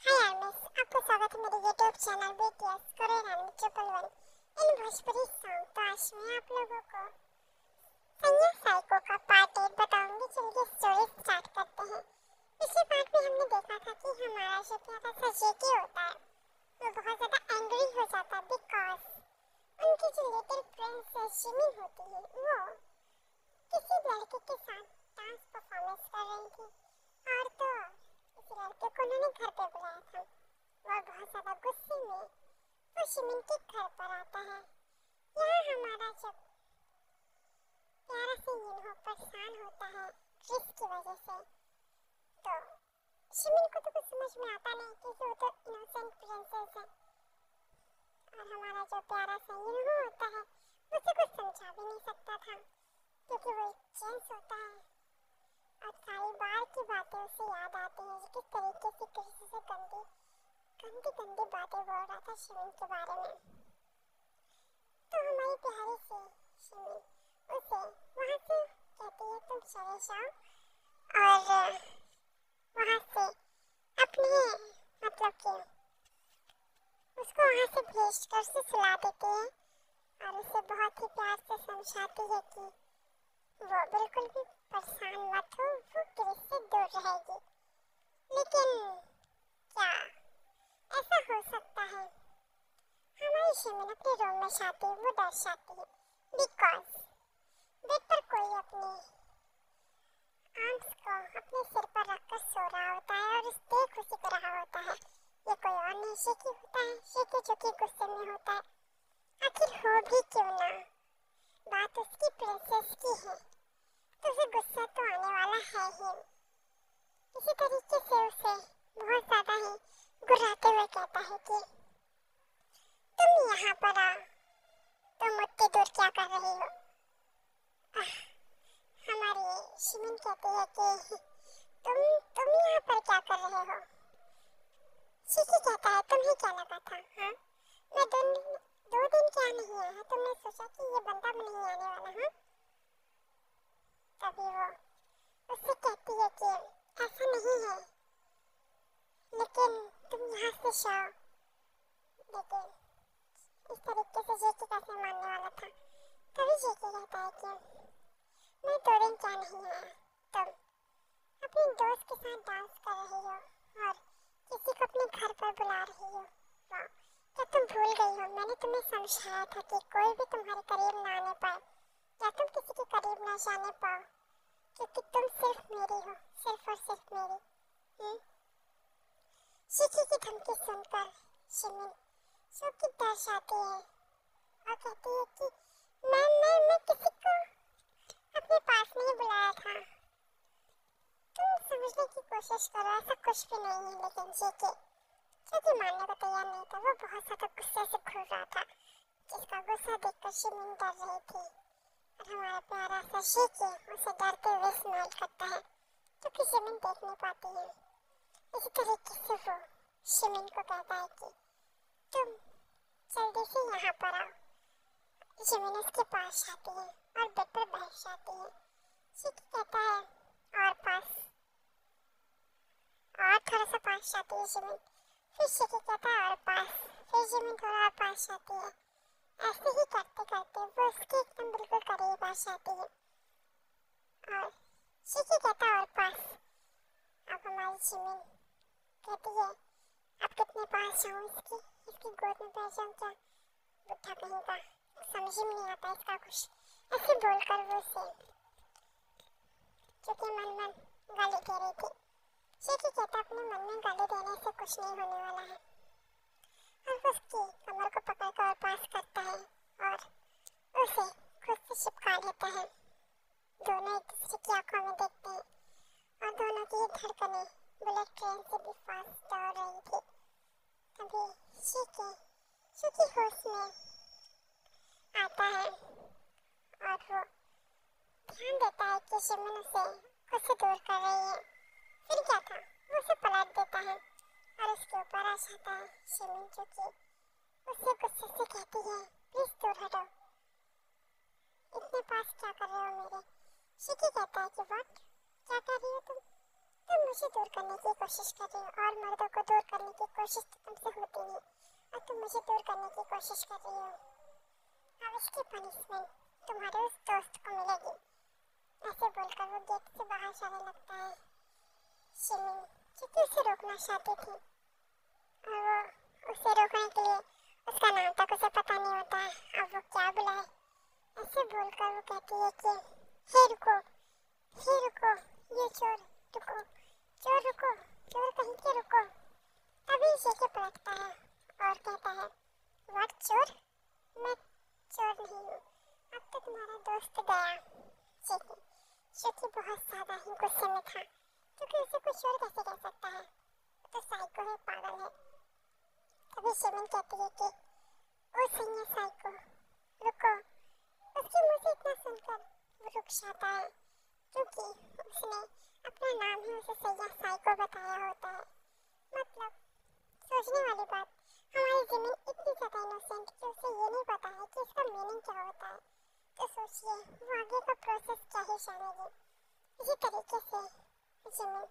हाय आर्मिस, आपका स्वागत है मेरे YouTube channel BTS Korean and triple one in Bhojpuri song. तो आज मैं आप लोगों को संया साइको का पार्ट 8 बताऊंगी। चलिए स्टोरी स्टार्ट करते हैं। पिछले पार्ट में हमने देखा था कि हमारा जो प्यारा सा जेके होता है वो बहुत ज्यादा एंग्री हो जाता है बिकॉज उनकी जो लिटिल प्रिंसेस जिमिन होती है वो किसी लड़के के साथ डांस परफॉर्मेंस कर रही थी और तो इस लड़के को उन्होंने घर पे बुलाया था। वह बहुत ज्यादा गुस्से में वो जिमिन के घर पर आता है। यहाँ हमारा जो प्यारा से यिनहो परेशान होता है क्रिस की वजह से। तो जिमिन को तो कुछ समझ में आता नहीं क्योंकि वो तो इनोसेंट प्रिंसेस है और हमारा जो प्यारा सा यिनहो होता है उसे कुछ समझा भी नहीं सकता था क्योंकि वो एक जेंट्स होता है और सारी बार की बातें उसे याद आती हैं। किस तरीके से किसी से गंदी गंदी बातें बोल रहा था जिमिन के बारे में। तो हमारी प्यारी सी जिमिन उसे वहाँ से कहती है तुम चले जाओ और वहाँ से अपने मतलब कि उसको वहाँ से भेज कर उसे सुला देती है और उसे बहुत ही प्यार से समझाती है कि वो बिल्कुल भी परेशान मत हो, वो क्रिस से दूर रहेगी। लेकिन क्या ऐसा हो सकता है? हमारी जिमिन अपने रूम में जाती है, वो दर्शाती है बिकॉज बेड पर कोई अपनी आर्म्स को अपने सिर पर रखकर सो रहा होता है और देख उसी को रहा होता है। ये कोई और नहीं शेकी होता है, शेकी जो कि गुस्से में होता है। आखिर हो भी क्यों ना, बात उसकी प्रिंसेस की है तो उसे गुस्सा तो आने वाला है ही। इसी तरीके से उसे बहुत ज्यादा ही गुर्राते हुए कहता है कि तुम यहाँ पर आओ, तुम उतनी दूर क्या कर रही हो? हमारी जिमिन कहती है कि तुम यहाँ पर क्या कर रहे हो? शिकी कहता है तुम्हें क्या लगा था? हाँ, मैं दो दिन क्या नहीं आया, तुमने सोचा कि ये बंदा नहीं आने वाला? हाँ, तभी वो उससे कहती है कि ऐसा नहीं है, लेकिन तुम यहाँ से जाओ। लेकिन इस तरीके से जेके कैसे मानने वाला था? तभी जेके कहता है कि मैं 2 दिन क्या नहीं आया, तुम अपने दोस्त के साथ डांस कर रही हो और किसी को अपने घर पर बुला रही हो। वाह, क्या तुम भूल गई हो? मैंने तुम्हें समझाया था कि कोई भी तुम्हारे करीब ना आने पाए या तुम किसी के करीब ना जाने पाओ क्योंकि तुम सिर्फ मेरी हो, सिर्फ और सिर्फ मेरी। शिकी की धमकी सुनकर जिमिन जो कि डर जाती है और कहती है कि मैं किसी को अपने पास नहीं बुलाया था, तुम समझने की कोशिश करो, ऐसा कुछ भी नहीं है। लेकिन जेके क्योंकि मानने को तैयार नहीं था, वो बहुत ज्यादा गुस्से से घूर रहा था जिसका गुस्सा देखकर जिमिन डर रही थी और हमारा प्यारा सा जेके उसे डरते हुए स्माइल करता है क्योंकि जिमिन देख नहीं पाती है। इसी तरीके से वो जिमिन को कहता है कि तुम जल्दी से यहाँ पर आओ। जिमिन उसके पास जाती है और बेड पर बैठ जाती है। जेके कहता है और पास, और थोड़ा सा पास जाती है जिमिन। फिर जेके कहता है और पास, फिर जिमिन थोड़ा और पास जाती है। ऐसे ही करते करते वो उसके एकदम बिल्कुल करीब आ जाती है और जेके कहता है और पास। अब हमारी जिमिन कहती है अब कितने पास जाऊँ इसकी गोद में बैठ जाऊँ क्या? बुढ़ा कहीं का, समझ ही नहीं आता इसका कुछ। ऐसे बोलकर वो उसे क्योंकि मन गाली दे रही थी। जेके कहता अपने मन में गाली देने से कुछ नहीं होने वाला है और वो उसकी कमर को पकड़कर और पास करता है और उसे खुद से चिपका लेता है। दोनों एक दूसरे की आंखों में देखते हैं और दोनों की धड़कनें बुलेट ट्रेन से भी फास्ट दौड़ रही थी। तभी जेके जो कि होश में आता है और वो ध्यान देता है कि जिमिन उसे खुद से दूर कर रही है। फिर क्या था, वो उसे पलट देता है और उसके ऊपर आ जाता है। जिमिन जो कि उससे गुस्से से कहती है प्लीज दूर हटो, इतने पास क्या कर रहे हो मेरे? शिकी कहता है कि व्हाट, क्या कर रही हो तुम? तुम मुझे दूर करने की कोशिश कर रही हो और मर्दों को दूर करने की कोशिश तो तुमसे होती नहीं और तुम मुझे दूर करने की कोशिश कर रही हो। अब इसकी पनिशमेंट तुम्हारे उस दोस्त को मिलेगी। ऐसे बोलकर वो गेट से बाहर जाने लगता है। शिमिन जो उसे रोकना चाहती थी और वो उसे रोकने के लिए उसका नाम तक उसे पता नहीं होता है। अब वो क्या बुलाए। ऐसे बोलकर वो कहती है कि हे रुको, हे रुको, ये चोर रुको, चोर रुको, चोर कहीं के रुको। तभी शेखी पलटता है और कहता है व्हाट चोर? मैं चोर नहीं हूँ, अब तो तुम्हारा दोस्त गया। शेखी बहुत ज्यादा ही गुस्से में था क्योंकि उसे कोई चोर कैसे कह सकता है, तो साइको है, पागल है। तभी शिमिन कहती है कि ओ सही है साइको, रुको। उसके मुंह से इतना सुनकर वो रुक जाता है क्योंकि उसने अपना नाम ही उसे सैया साइको बताया होता है। मतलब सोचने वाली बात, हमारी ज़मीन इतनी ज़्यादा इनोसेंट कि उसे ये नहीं पता है कि इसका मीनिंग क्या होता है। तो सोचिए वो आगे का प्रोसेस क्या ही जानेगी। इसी तरीके से ज़मीन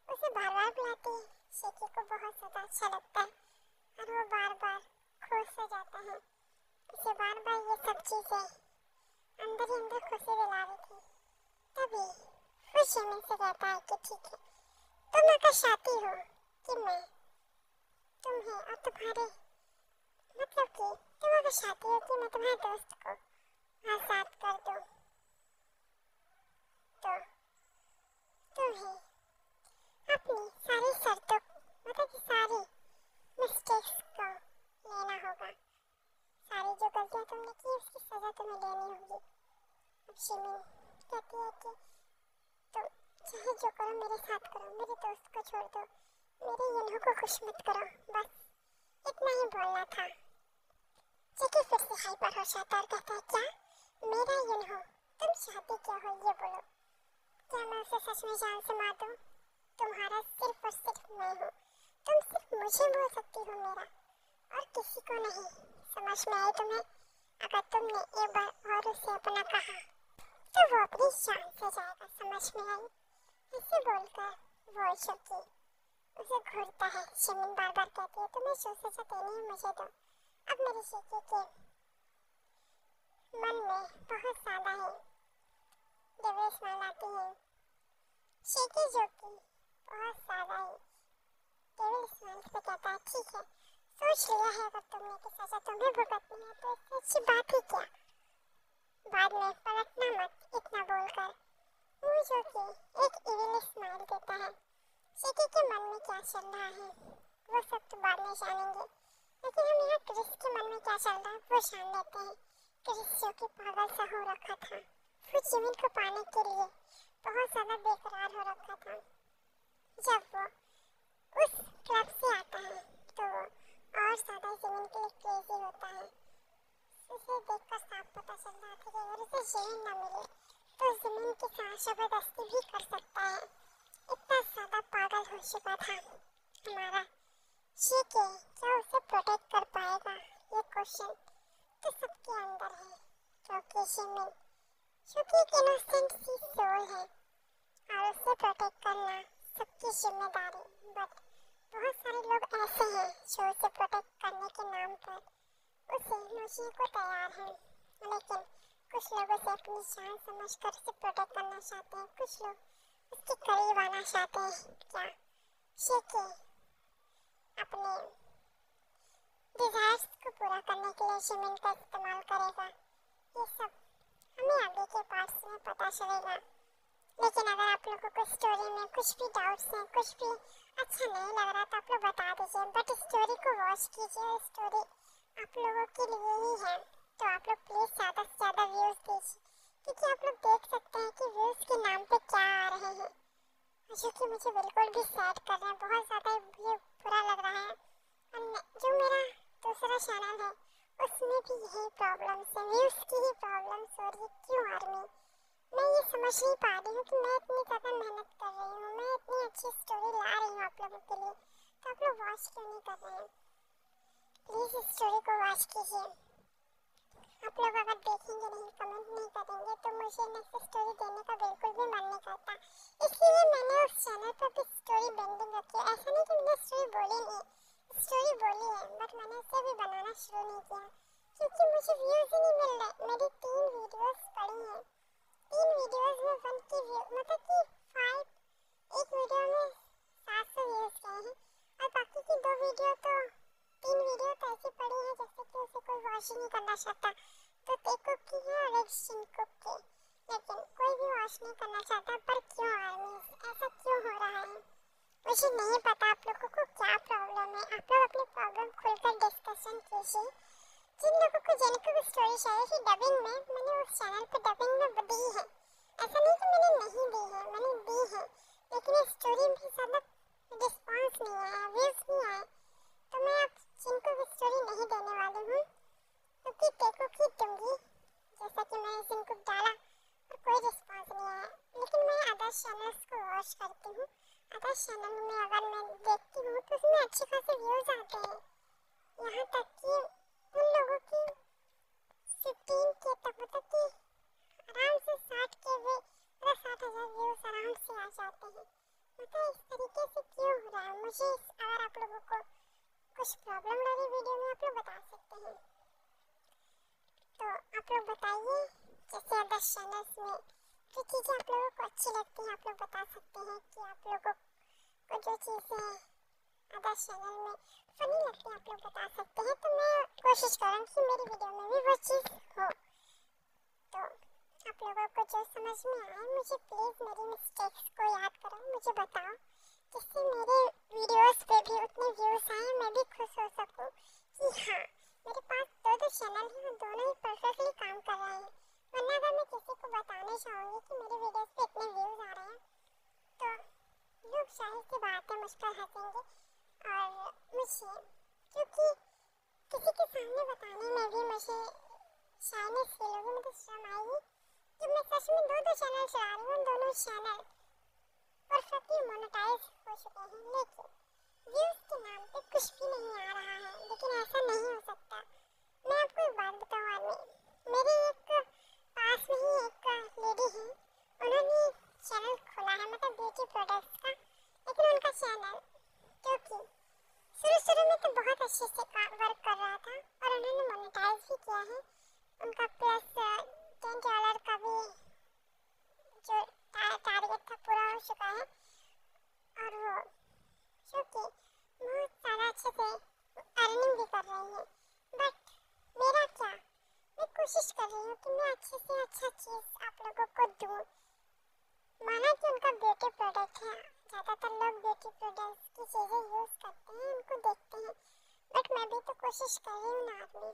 उसे बार बार बुलाती है। शेखी को बहुत ज़्यादा अच्छा लगता है और वो बार बार खुश हो जाता है। उसे बार बार ये सब चीज़ें अंदर ही अंदर खुशी दिला रही थी। तभी वो ज़मीन से कहता है कि ठीक है, तुम अगर चाहती हो कि मैं तुम्हें और तुम्हारे मतलब कि तुम अगर चाहती हो कि मैं तुम्हारे दोस्त को आज़ाद कर दूं, तो तुम्हें अपनी सारी शर्तों मतलब कि सारी मिस्टेक्स को लेना होगा। सारी जो गलतियां तुमने की उसकी सज़ा तुम्हें लेनी होगी। अब शिमिन कहती है कि तुम चाहे जो करो मेरे साथ करो, मेरे दोस्त को छोड़ दो, मेरे युनहो को खुश मत करो, बस इतना ही बोलना था। जेकी फिर से हाइपर हो जाता और कहता है क्या मेरा युनहो, तुम चाहती क्या हो ये बोलो। क्या मैं उसे सच में जान से मार दूं? तुम्हारा सिर्फ और सिर्फ मैं हूँ, तुम सिर्फ मुझे बोल सकती हो मेरा और किसी को नहीं। समझ में आई तुम्हें? अगर तुमने एक बार और उसे अपना कहा तो वो अपनी जान से जाएगा, समझ में आई? ऐसे बोलकर वो चुकी उसे घूरता है। शिमिन बार बार कहती है तुम्हें जो सजा देनी है मुझे दो। अब मेरी शेखी के मन में बहुत ज्यादा है डिवेश आती है। शेखी जो कि बहुत ज्यादा ही डिवेश से कहता है ठीक है, सोच लिया है अगर तुमने कि सजा तुम्हें भुगतनी है तो इससे अच्छी बात ही क्या। बाद में पलटना मत इतना बोलकर वो जो कि एक इविल स्माइल देता है। शेखी के मन में क्या चल रहा है वो सब तो बाद में जानेंगे, लेकिन हम यहाँ क्रिस के मन में क्या चल रहा है वो जान लेते हैं। क्रिस जो कि पागल सा हो रखा था, वो ज़मीन को पाने के लिए बहुत ज़्यादा बेकरार हो रखा था। जब वो उस क्लब से आता है तो वो और ज़्यादा ज़मीन के लिए क्रेजी होता है। उसे देखकर साफ पता चल रहा था कि अगर उसे ज़मीन न मिले तो ज़मीन के साथ जबरदस्ती भी कर सकता है। इतना ज़्यादा पागल हो चुका था हमारा शेखी। क्या उसे प्रोटेक्ट कर पाएगा ये क्वेश्चन तो सबके अंदर है, क्योंकि ज़मीन क्योंकि एक इनोसेंट सी सोल है और उसे प्रोटेक्ट करना सबकी जिम्मेदारी। बट बहुत सारे लोग ऐसे हैं जो उसे प्रोटेक्ट करने के नाम पर उसे नोचने को तैयार हैं, लेकिन कुछ लोग उसे अपनी जान समझकर उसे प्रोटेक्ट करना चाहते हैं, कुछ लोग उसके करीब आना चाहते हैं। क्या शेखी अपने डिजायर्स को पूरा करने के लिए ज़मीन का इस्तेमाल करेगा? ये सब हमें आगे के पार्ट्स में पता चलेगा। लेकिन अगर आप लोगों को स्टोरी में कुछ भी डाउट्स हैं, कुछ भी अच्छा नहीं लग रहा तो आप लोग बता दीजिए। बट स्टोरी को वॉच कीजिए, स्टोरी आप लोगों के लिए ही है, तो आप लोग प्लीज़ ज़्यादा से ज़्यादा व्यूज़ दीजिए, क्योंकि आप लोग देख सकते हैं कि व्यूज़ के नाम पे क्या आ रहे हैं जो कि मुझे बिल्कुल भी सैड कर रहे हैं। बहुत ज़्यादा ये बुरा लग रहा है। जो मेरा दूसरा चैनल है उसमें भी यही प्रॉब्लम्स है, व्यूज़ की ही प्रॉब्लम्स हो रही है। क्यों आर्मी? मैं ये समझ नहीं पा रही हूँ कि मैं इतनी ज़्यादा मेहनत कर रही हूँ, मैं इतनी अच्छी स्टोरी ला रही हूँ आप लोगों के लिए, तो आप लोग वॉच क्यों नहीं कर रहे हैं? प्लीज़ इस स्टोरी को वॉच कीजिए। आप लोग अगर देखेंगे नहीं, कमेंट नहीं करेंगे तो मुझे नेक्स्ट स्टोरी देने का बिल्कुल भी मन नहीं करता। इसलिए मैंने उस चैनल पर भी मैंने उसे भी बनाना शुरू नहीं किया क्योंकि मुझे व्यूज ही नहीं मिल रहे। मेरी 3 वीडियोस पड़ी हैं, 3 वीडियोस में 1 की व्यू मतलब कि 5, एक वीडियो में 700 व्यूज गए हैं और बाकी की 2 वीडियो तो 3 वीडियो तो ऐसी पड़ी हैं जैसे कि उसे कोई वॉश ही नहीं करना चाहता। तो टेकअप की है और एक शिनकुक की, लेकिन कोई भी वॉश नहीं करना चाहता। पर क्यों आर्मी ऐसा क्यों हो रहा है मुझे नहीं पता। आप लोगों को क्या प्रॉब्लम है, आप लोग अपनी प्रॉब्लम खुलकर डिस्कशन कीजिए। जिन लोगों को जेनिको की स्टोरी चाहिए थी डबिंग में, मैंने उस चैनल पे डबिंग में दी है। ऐसा नहीं कि मैंने नहीं दी है, मैंने दी है, लेकिन इस स्टोरी में ज़्यादा रिस्पॉन्स नहीं आया, व्यूज नहीं आए। तो मैं अब जिनको की स्टोरी नहीं देने वाली हूँ क्योंकि टेको की दूंगी, जैसा कि मैंने जिनको डाला और कोई रिस्पॉन्स नहीं आया। लेकिन मैं अदर चैनल्स को वॉच करती हूँ, अदर चैनल में अगर मैं देखती हूँ तो उसमें अच्छे खासे व्यूज आते हैं। यहाँ तक कि उन लोगों की 15 के तक मतलब कि आराम से 60 के वे 60,000 व्यूज आराम से आ जाते हैं। मतलब इस तरीके से क्यों हो रहा है मुझे, अगर आप लोगों को कुछ प्रॉब्लम लगी वीडियो में आप लोग बता सकते हैं। तो आप लोग बताइए जैसे अदर चैनल्स में जो चीज़ें आप लोगों को अच्छी लगती हैं आप लोग बता सकते हैं कि आप लोगों को जो चीज़ें अदर चैनल में फनी लगती है आप लोग बता सकते हैं। तो मैं कोशिश करूँगी कि मेरी वीडियो में भी वो चीज़ हो। तो आप लोगों को जो समझ में आए मुझे प्लीज़ मेरी मिस्टेक्स को याद करो, मुझे बताओ, जिससे मेरे वीडियोस पे भी उतने व्यूज़ आए, मैं भी खुश हो सकूँ कि हाँ मेरे पास 2 चैनल हैं और दोनों ही परफेक्टली काम कर रहे हैं। वरना अगर मैं किसी को बताने चाहूँगी कि मेरे वीडियोस पे इतने व्यूज़ आ रहे हैं तो लोग जाहिर सी बात है मुझ पर हंसेंगे। और मुझे क्योंकि किसी के सामने बताने में भी मुझे शायनेस फील होगी, मुझे शर्म आएगी कि मैं सच में 2 चैनल चला रही हूँ, दोनों चैनल परफेक्टली मोनेटाइज हो चुके हैं, लेकिन व्यूज के नाम पे कुछ भी नहीं आ रहा है। लेकिन ऐसा नहीं हो सकता। मैं आपको एक बात बताऊँ आदमी, मेरे एक पास में ही एक लेडी है, उन्होंने चैनल खोला है मतलब ब्यूटी प्रोडक्ट्स का, लेकिन उनका चैनल क्योंकि शुरू में तो बहुत अच्छे से वर्क कर रहा था और उन्होंने मोनेटाइज भी किया है। उनका प्लस $10 का भी जो टारगेट था पूरा हो चुका है और वो क्योंकि बहुत ज़्यादा अच्छे से अर्निंग भी कर रही है। बट मेरा क्या, मैं कोशिश कर रही हूँ कि मैं अच्छे से अच्छा चीज़ आप लोगों को दूँ। माना कि उनका ब्यूटी प्रोडक्ट है, ज़्यादातर लोग ब्यूटी प्रोडक्ट्स की चीज़ें यूज़ करते हैं, उनको देखते हैं, बट मैं भी तो कोशिश कर रही हूँ ना आदमी।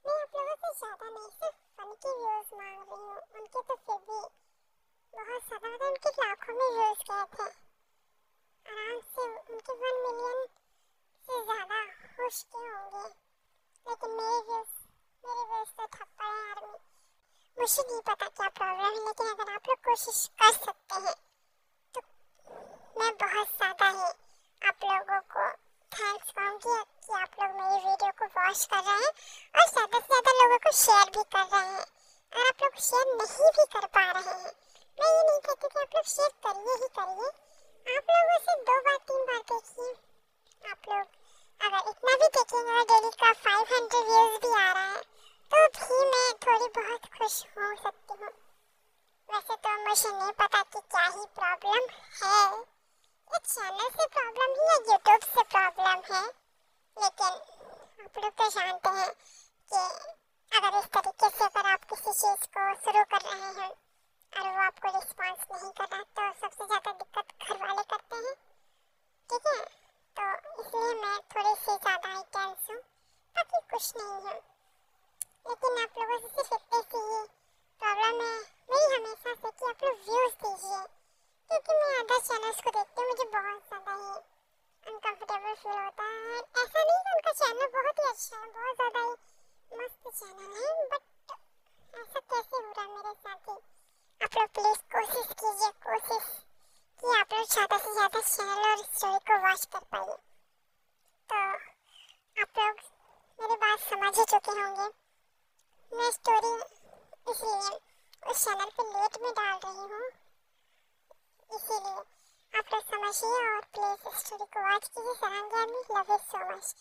मैं आप लोगों से ज़्यादा नहीं, सिर्फ फन की व्यूज़ मांग रही हूँ। उनके तो फिर भी बहुत ज़्यादा मतलब उनके लाखों में व्यूज़ गए थे, आराम से उनके 1 मिलियन से ज़्यादा खुश के होंगे, लेकिन मेरे व्यूज़ तो थप्पड़ हैं आर्मी। मुझे नहीं पता क्या प्रॉब्लम है, लेकिन अगर आप लोग कोशिश कर सकते हैं तो मैं बहुत ज़्यादा ही आप लोगों को थैंक्स कहूँगी कि आप लोग मेरी वीडियो को वॉच कर रहे हैं और ज़्यादा से ज़्यादा लोगों को शेयर भी कर रहे हैं। अगर आप लोग शेयर नहीं भी कर पा रहे हैं, मैं ये नहीं कहती कि आप लोग शेयर करिए ही करिए, आप लोग उसे 2 बार 3 बार देखिए। आप लोग अगर इतना भी देखेंगे और डेली का 500 व्यूज़ भी आ रहा है तो भी मैं थोड़ी बहुत खुश हो सकती हूँ। वैसे तो मुझे नहीं पता कि क्या ही प्रॉब्लम है, ये चैनल से प्रॉब्लम है या यूट्यूब से प्रॉब्लम है, लेकिन आप लोग तो जानते हैं कि अगर इस तरीके से अगर आप किसी चीज़ को शुरू कर रहे हैं और वो आपको रिस्पॉन्स नहीं कर रहा तो सबसे ज़्यादा दिक्कत घर वाले करते हैं, ठीक है। तो इसलिए मैं थोड़ी सी ज़्यादा ही टेंस हूँ, बाकी कुछ नहीं है। लेकिन आप लोगों से सिर्फ इतने सी ही प्रॉब्लम है मेरी हमेशा से कि आप लोग व्यूज़ दीजिए, क्योंकि मैं अदर चैनल्स को देखती हूँ मुझे बहुत ज़्यादा ही अनकंफर्टेबल फील होता है। ऐसा नहीं कि उनका चैनल बहुत ही अच्छा है, बहुत ज़्यादा ही मस्त चैनल है, बट ऐसा कैसे हो रहा है मेरे साथ ही। आप लोग प्लीज़ कोशिश कीजिए, कोशिश कि आप लोग ज़्यादा से ज़्यादा चैनल और स्टोरी को वॉच कर पाइए। तो आप लोग मेरी बात समझ ही चुके होंगे। मैं स्टोरी इसलिए उस चैनल पे लेट में डाल रही हूँ, इसीलिए आप लोग समझिए और प्लीज़ स्टोरी को वॉच कीजिए। Sarangi, love you so much.